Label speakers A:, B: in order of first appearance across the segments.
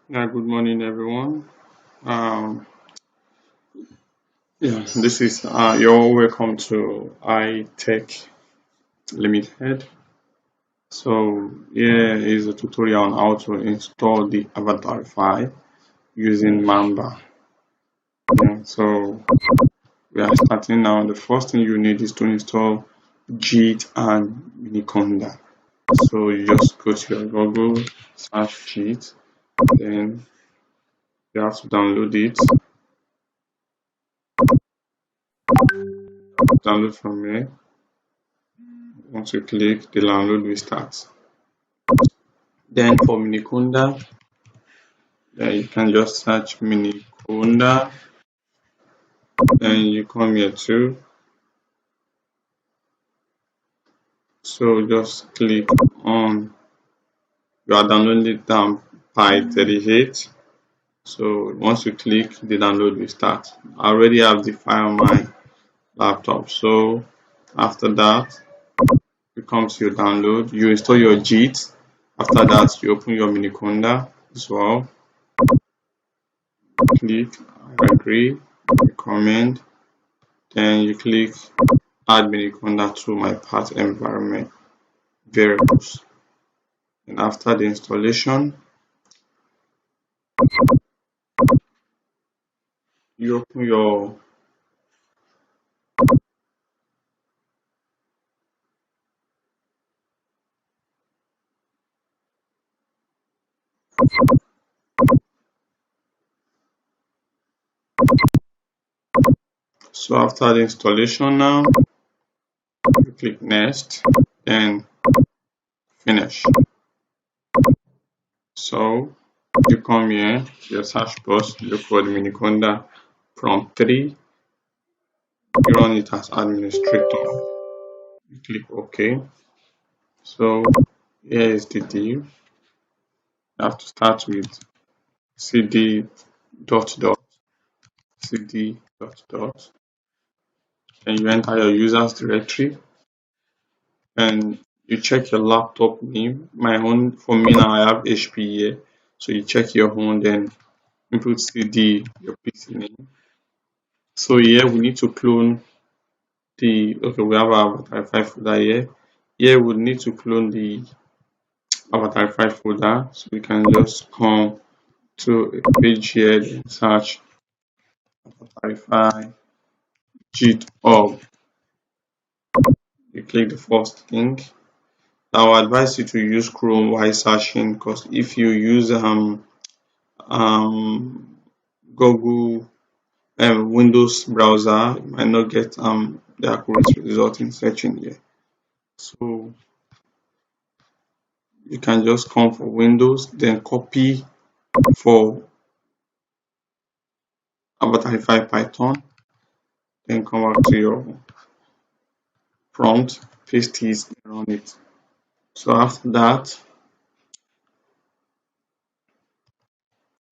A: Yeah, good morning, everyone. Um, this is you're welcome to iTech Limited. So here is a tutorial on how to install the Avatarify using Mamba. So we are starting now. The first thing you need is to install Git and anaconda. So you just go to your Google, search Git, then you have to download it. Download from here. Once you click, the download will start. Then for Miniconda, you can just search Miniconda. Then you come here too. So just click on, you are downloading down Py38. So once you click, the download will start. I already have the file on my laptop. So after that, you come to your download, you install your JIT. After that, you open your Miniconda as well. Click, I agree, recommend. Then you click add Miniconda to my path environment variables. And after the installation, you open your so after the installation now, you click next, then finish. So you come here, your search box, look for the Miniconda prompt 3, you run it as administrator, you click OK. So here is the div. You have to start with cd dot dot cd dot dot, and you enter your users directory and you check your laptop name. My own, for me now, I have HP here, so you check your own, then input cd your PC name. So here we need to clone the, okay, we have our Avatarify folder here. Here we need to clone the Avatarify folder, so we can just come to a page here and search Avatarify GitHub. You click the first link. I will advise you to use Chrome while searching, because if you use Google Windows browser, you might not get the accurate result in searching here. So you can just come for Windows, then copy for Avatarify Python, then come back to your prompt, paste it, and run it. So after that,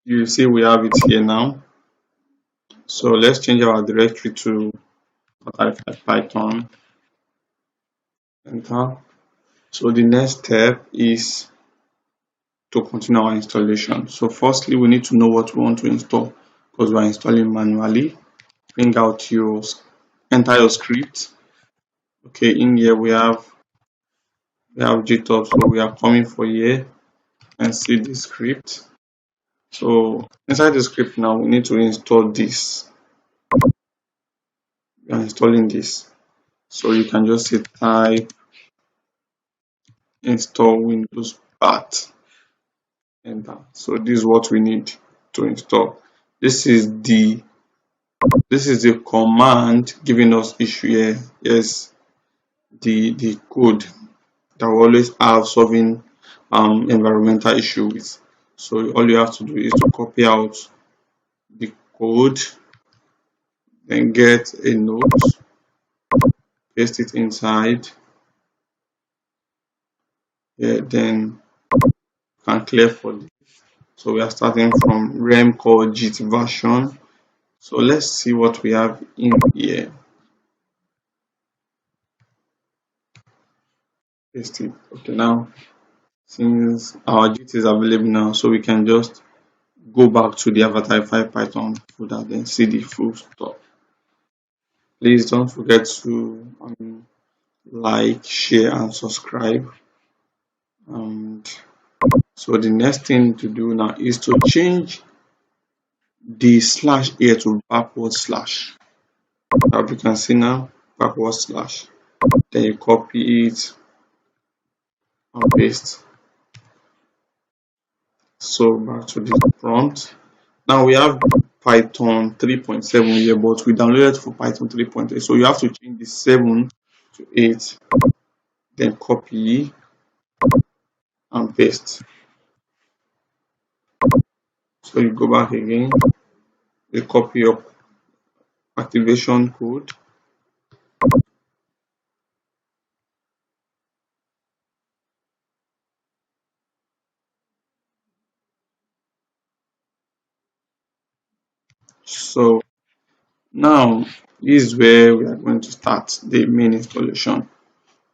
A: you see we have it here now. So let's change our directory to Avatarify Python. Enter. So the next step is to continue our installation. So firstly, we need to know what we want to install, because we are installing manually. Bring out your, enter your script. Okay, in here we have GitHub, so we are coming for here and see the script. So inside the script now, we need to install this. We are installing this. So you can just say type install Windows path, enter. So this is what we need to install. This is the command giving us issue here. Yes, the code that we always have solving environmental issue with. So all you have to do is to copy out the code, then get a note, paste it inside here, then can clear for this. So we are starting from rem called git version. So let's see what we have in here. Paste it. Okay, now since our git is available now, so we can just go back to the Avatarify Python folder, then see the full stuff. Please don't forget to like, share, and subscribe. And so the next thing to do now is to change the slash here to backward slash. As you can see now, backward slash. Then you copy it and paste. So back to the prompt. Now we have Python 3.7 here, but we downloaded for Python 3.8. So you have to change the 7 to 8. Then copy and paste. So you go back again, you copy your activation code. So now this is where we are going to start the main installation.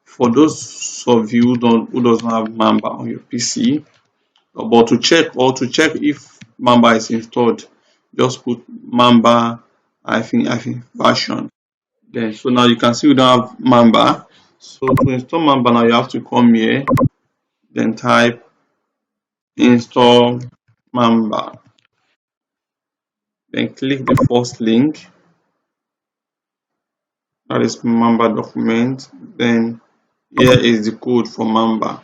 A: For those of you who doesn't have Mamba on your PC, but to check if Mamba is installed, just put Mamba version. Then so now you can see we don't have Mamba. So to install Mamba now you have to come here, then type install Mamba. Then click the first link, that is Mamba document. Then here is the code for Mamba.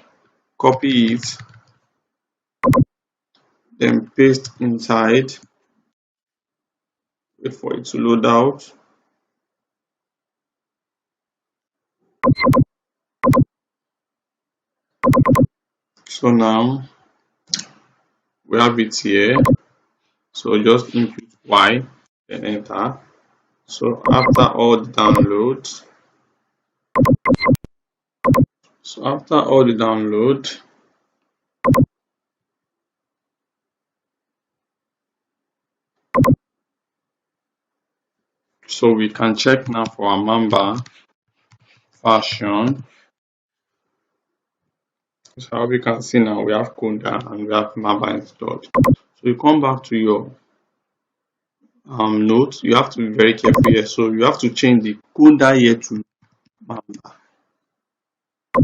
A: Copy it, then paste inside. Wait for it to load out. So now we have it here. So just input Y, then enter. So after all the download, so we can check now for our Mamba version. So we can see now we have conda and we have Mamba installed. So you come back to your note. You have to be very careful here. So you have to change the conda here to Mamba.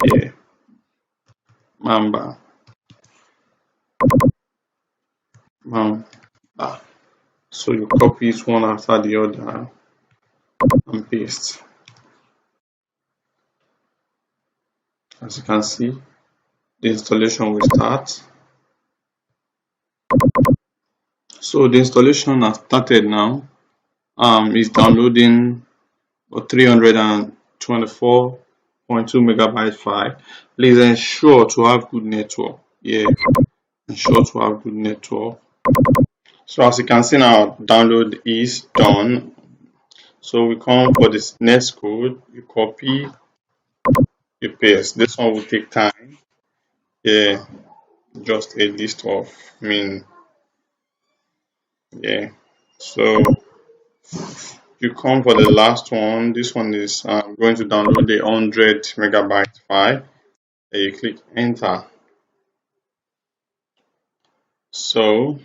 A: Yeah, Mamba. So you copy it one after the other and paste. As you can see, the installation will start. So the installation has started now. It's downloading a 324.2 megabyte file. Please ensure to have good network. Yeah, ensure to have good network. So as you can see now, download is done. So we come for this next code, you copy, you paste. This one will take time. Yeah, just a list of yeah. So you come for the last one. This one is going to download the 100 megabyte file. And you click enter. So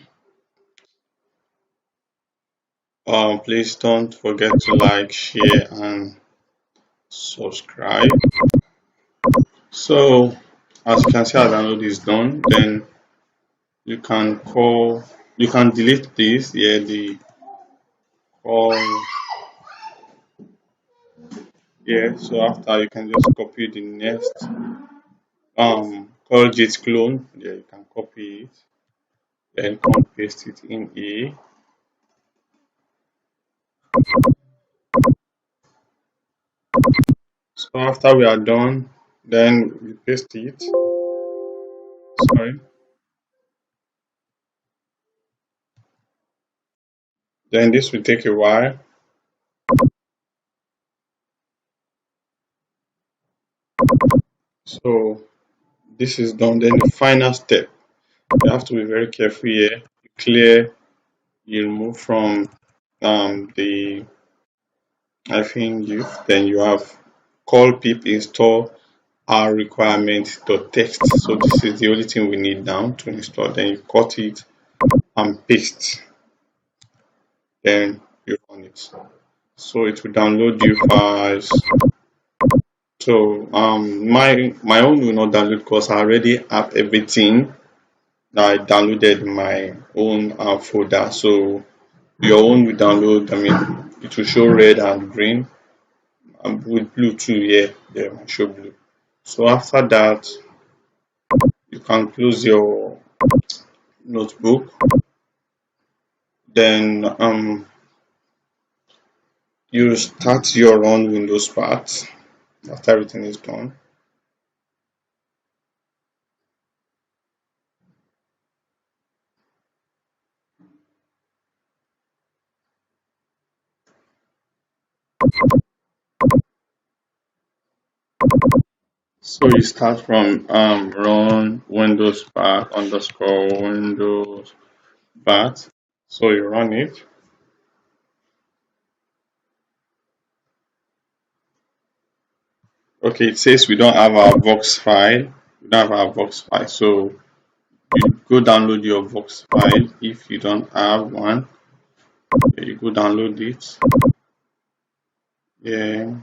A: please don't forget to like, share, and subscribe. So as you can see, our download is done. Then you can delete this here, the call. Yeah, so after you can just copy the next call git clone. Yeah, you can copy it, then come paste it in here. So after we are done, then we paste it. Sorry. Then this will take a while. So this is done. Then the final step, you have to be very careful here. You clear, you remove from the if, then you have call pip install requirements.txt. So this is the only thing we need now to install. Then you cut it and paste. Then you run it. So it will download your files. So my own will not download because I already have everything that I downloaded in my own folder. So your own will download. I mean, it will show red and green, and with blue too. Yeah, yeah, it will show blue. So after that, you can close your notebook. Then you start your own Windows part after everything is done. So you start from run Windows part underscore Windows part. So you run it. Okay, it says we don't have our Vox file. We don't have our Vox file. So you go download your Vox file. If you don't have one, you go download it. Yeah,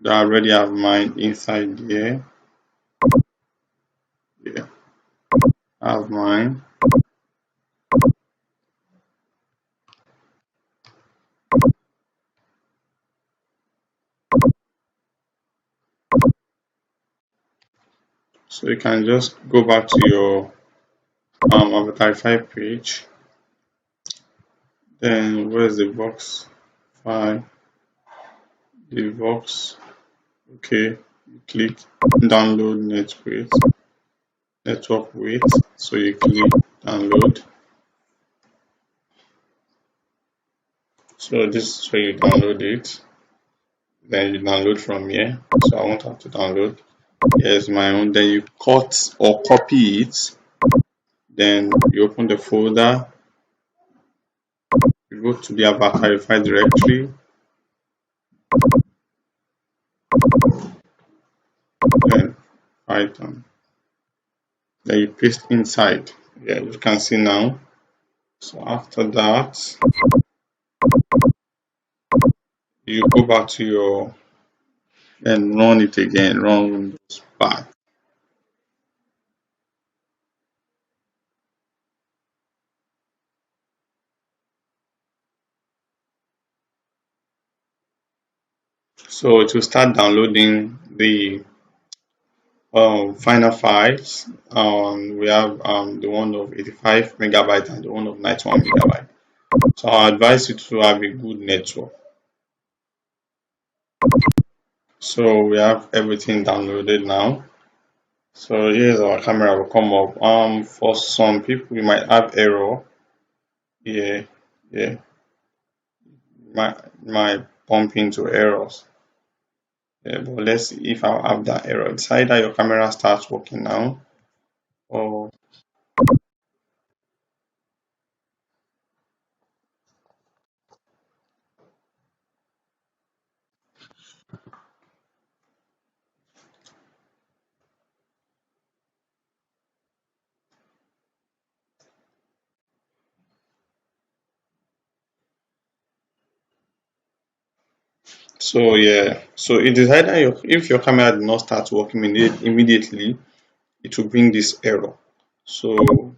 A: I already have mine inside there. Yeah, I have mine. So you can just go back to your Avatarify page. Then where's the Vox file? The Vox. Okay, you click download network weight. So you click download. So this is where you download it. Then you download from here. So I won't have to download. Here's my own. Then you cut or copy it. Then you open the folder. You go to the Avatarify directory. Then Python. Then you paste inside. Yeah, you can see now. So after that, you go back to your and run it again. Run Windows back. So it will start downloading the final files. We have the one of 85 megabytes and the one of 91 megabytes. So I advise you to have a good network. So we have everything downloaded now. So here's our camera will come up. For some people, you might have error. Yeah, yeah, might bump into errors. Yeah, but let's see if I have that error. It's either your camera starts working now or so yeah. So it is either if your camera did not start working immediately, it will bring this error. So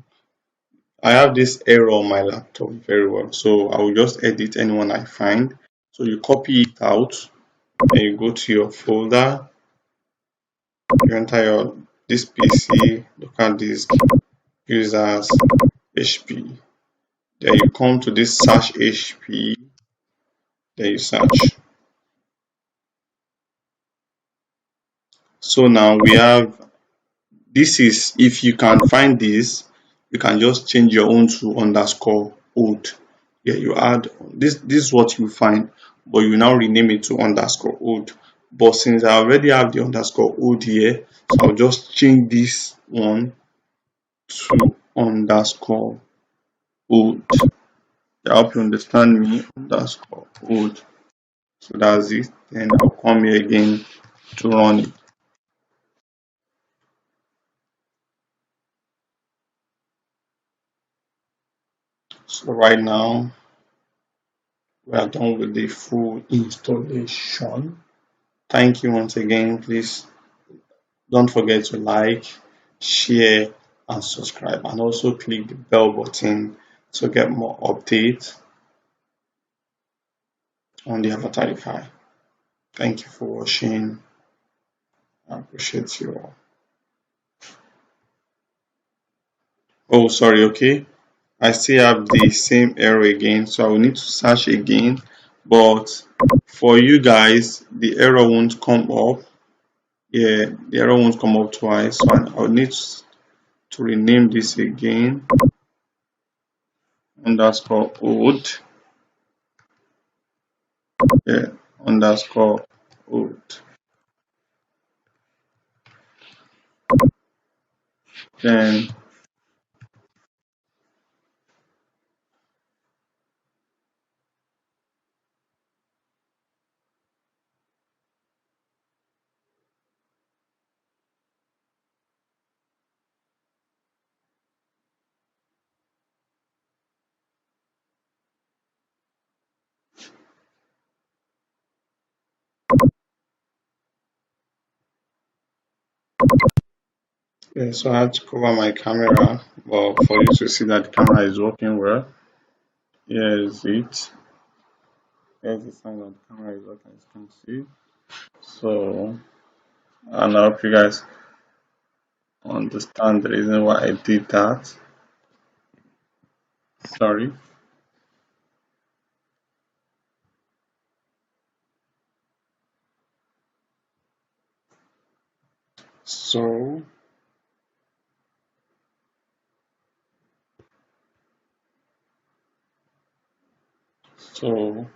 A: I have this error on my laptop very well. So I will just edit anyone I find. So you copy it out and you go to your folder, you enter your this PC, local disk, users, HP. Then you come to this search HP, then you search. So now we have this is if you can find this, you can just change your own to underscore old. Yeah, you add this is what you find, but you now rename it to underscore old. But since I already have the underscore old here, so I'll just change this one to underscore old. I hope you understand me. Underscore old. So that's it. Then I'll come here again to run it. So right now we are done with the full installation. Thank you once again. Please don't forget to like, share, and subscribe, and also click the bell button to get more updates on the Avatarify. Thank you for watching. I appreciate you all. Oh, sorry, okay. I still have the same error again, so I will need to search again. But for you guys, the error won't come up. Yeah, the error won't come up twice. So I'll need to rename this again. Underscore old. Yeah, underscore old. Then yeah, so I had to cover my camera, but for you to see that the camera is working well, here is it. Here's the sign that the camera is working, as you can see. So, and I hope you guys understand the reason why I did that. Sorry. So, so